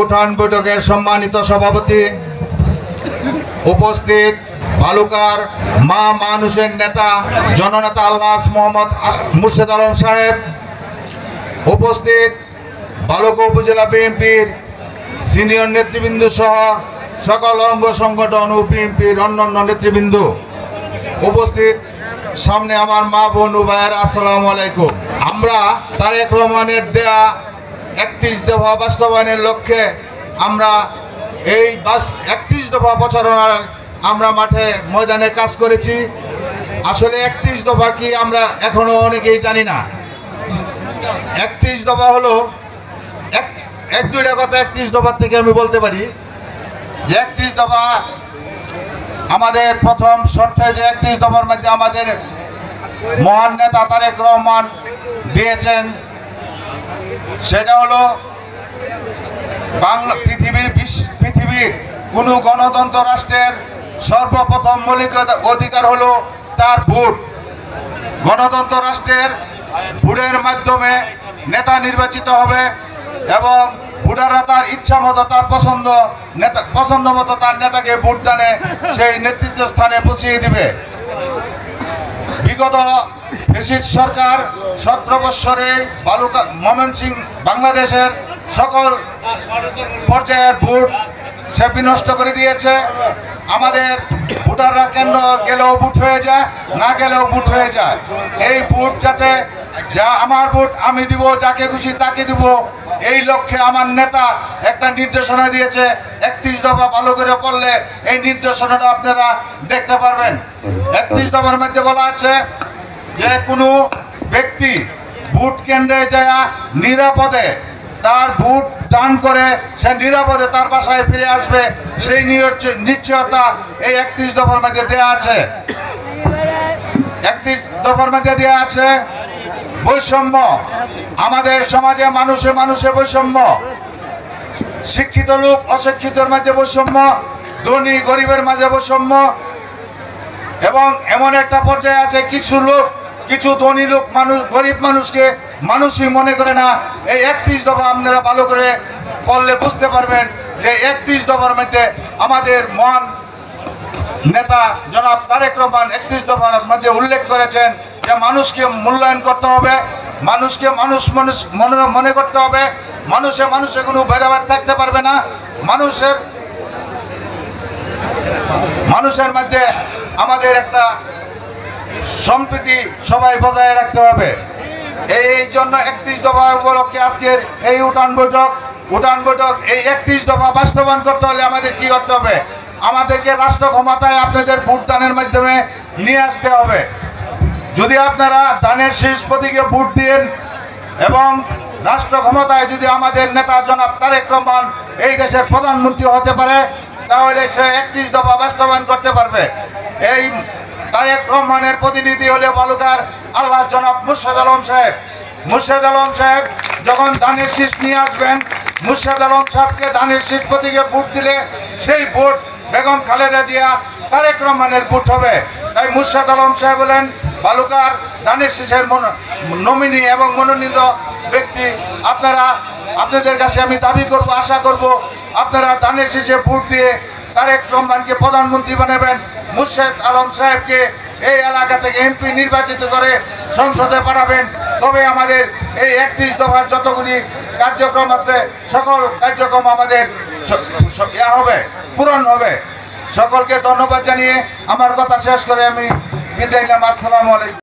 উঠান বৈঠকের সম্মানিত সভাপতি, উপস্থিত বালুকার মা মানুষের নেতা জননেতা আলহাজ মোহাম্মদ মুর্শেদ আলম সাহেব, উপস্থিত বালুকা উপজেলা বিএনপির সিনিয়র নেতৃবৃন্দ সহ সকল অঙ্গ সংগঠন ও বিএনপির অন্যান্য নেতৃবৃন্দ, উপস্থিত সামনে আমার মা বোন ও ভাইয়ের, আসসালামু আলাইকুম। আমরা তারেক রহমানের দেয়া 31 দফা বাস্তবায়নের লক্ষ্যে আমরা এই 31 দফা প্রচারণার আমরা মাঠে ময়দানে কাজ করেছি। আসলে 31 দফা কি আমরা এখনো অনেকেই জানি না। 31 দফা হলো এক দুইটা কথা 31 দফার থেকে আমি বলতে পারি যে 31 দফা আমাদের প্রথম শর্তে যে 31 দফার মধ্যে আমাদের মহান নেতা তারেক রহমান দিয়েছেন, সেটা হলো পৃথিবীর কোন গণতন্ত্র রাষ্ট্রের সর্বপ্রথম মৌলিক অধিকার হলো তার ভোট। গণতন্ত্র রাষ্ট্রের ভোটের মাধ্যমে নেতা নির্বাচিত হবে এবং ভোটাররা তার ইচ্ছা মতো তার পছন্দ মতো তার নেতাকে ভোট দানে সেই নেতৃত্ব স্থানে পৌঁছিয়ে দিবে। বিগত ফ্যাসিস্ট সরকার 17 বৎসরে বালুকা ময়মনসিংহ বাংলাদেশের সকল পর্যায়ের ভোট সে বিনষ্ট করে দিয়েছে। আমাদের ভোটাররা কেন্দ্র গেলেও ভোট হয়ে যায়, না গেলেও ভোট হয়ে যায়। এই ভোট যাতে যা আমার ভোট আমি দিব, যাকে খুশি তাকে দিব, এই লক্ষ্যে আমার নেতা একটা নির্দেশনা দিয়েছে। 31 দফা ভালো করে পড়লে এই নির্দেশনাটা আপনারা দেখতে পারবেন। 31 দফার মধ্যে বলা আছে যে কোনো ব্যক্তি ভোট কেন্দ্রে যায় নিরাপদে তার ভোট দান করে সে নিরাপদে তার বাসায় ফিরে আসবে, সেই নিশ্চয়তা এই 31 দফার মধ্যে দেওয়া আছে। 31 দফার মধ্যে দেওয়া আছে বৈষম্য। আমাদের সমাজে মানুষে বৈষম্য, শিক্ষিত লোক অশিক্ষিতর মাঝে বৈষম্য, ধনী গরিবের মাঝে বৈষম্য, এবং এমন একটা পর্যায়ে আছে কিছু ধনী লোক গরিব মানুষকে মানুষই মনে করে না। এই 31 দফা আপনারা ভালো করে পড়লে বুঝতে পারবেন যে 31 দফার মধ্যে আমাদের মহান নেতা জনাব তারেক রহমান 31 দফার মধ্যে উল্লেখ করেছেন যে মানুষকে মূল্যায়ন করতে হবে, মানুষকে মানুষ মনে করতে হবে, মানুষে কোনো ভেদাভেদ থাকতে পারবে না, মানুষের মধ্যে আমাদের একটা সম্প্রীতি সবাই বজায় রাখতে হবে। এই জন্য 31 দফা উপলক্ষে আজকের এই উঠান বৈঠক এই 31 দফা বাস্তবায়ন করতে হলে আমাদের কি করতে হবে? আমাদেরকে রাষ্ট্র ক্ষমতায় আপনাদের ভোট দানের মাধ্যমে নিয়ে আসতে হবে। যদি আপনারা দানের শেষ প্রতীকে ভোট দেন এবং রাষ্ট্র ক্ষমতায় যদি আমাদের নেতা জনাব তারেক রহমান এই দেশের প্রধানমন্ত্রী হতে পারে, তাহলে সে 31 দফা বাস্তবায়ন করতে পারবে। এই তারেক রহমানের প্রতিনিধি হলে বালুকার আল্লাহ জনাব মুর্শেদ আলম সাহেব যখন ধানের শীষ নিয়ে আসবেন, মুর্শেদ আলম সাহেবকে ধানের শীষ প্রতীকে ভোট দিলে সেই ভোট বেগম খালেদা জিয়া তারেক রহমানের ভোট হবে। তাই মুর্শেদ আলম সাহেব বলেন বালুকার ধানের শীষের নমিনি এবং মনোনীত ব্যক্তি। আপনাদের কাছে আমি দাবি করব, আশা করব আপনারা ধানের শীষে ভোট দিয়ে তারেক রহমানকে প্রধানমন্ত্রী বানাবেন, মুর্শেদ আলম সাহেবকে এই এলাকা থেকে এমপি নির্বাচিত করে সংসদে পাঠাবেন। তবে আমাদের এই 31 দফার যতগুলি কার্যক্রম আছে সকল কার্যক্রম আমাদের পূরণ হবে। সকলকে ধন্যবাদ জানিয়ে আমার কথা শেষ করে আমি বিদায় নিলাম। আসসালামু আলাইকুম।